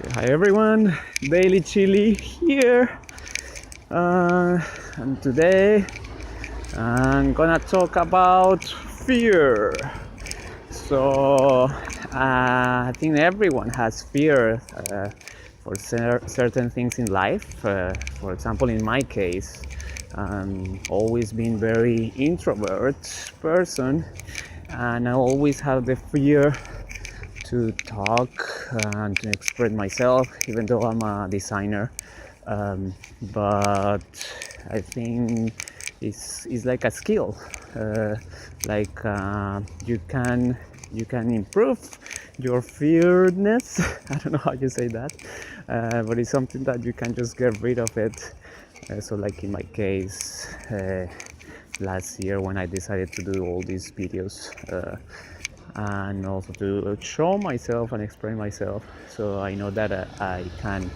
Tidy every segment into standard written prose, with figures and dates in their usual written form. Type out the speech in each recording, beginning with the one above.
Hi everyone, DailyChilli here, and today I'm gonna talk about fear. So I think everyone has fear for certain things in life. For example, in my case, always been very introvert person, and I always have the fear to talk and to express myself, even though I'm a designer. But I think it's like a skill. You can improve your fearness. I don't know how you say that, but it's something that you can just get rid of it. So like in my case, last year when I decided to do all these videos, and also to show myself and explain myself, so I know that I can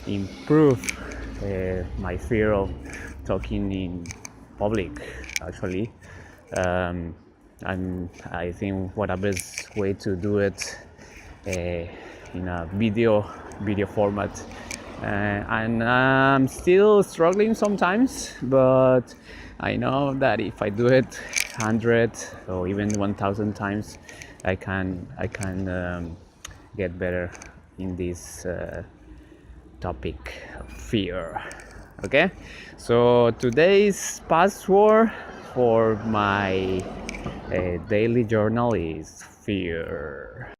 improve my fear of talking in public, actually. And I think what a best way to do it in a video format, and I'm still struggling sometimes, but I know that if I do it 100 or even 1,000 times, I can get better in this topic of fear. Okay, so today's password for my daily journal is fear.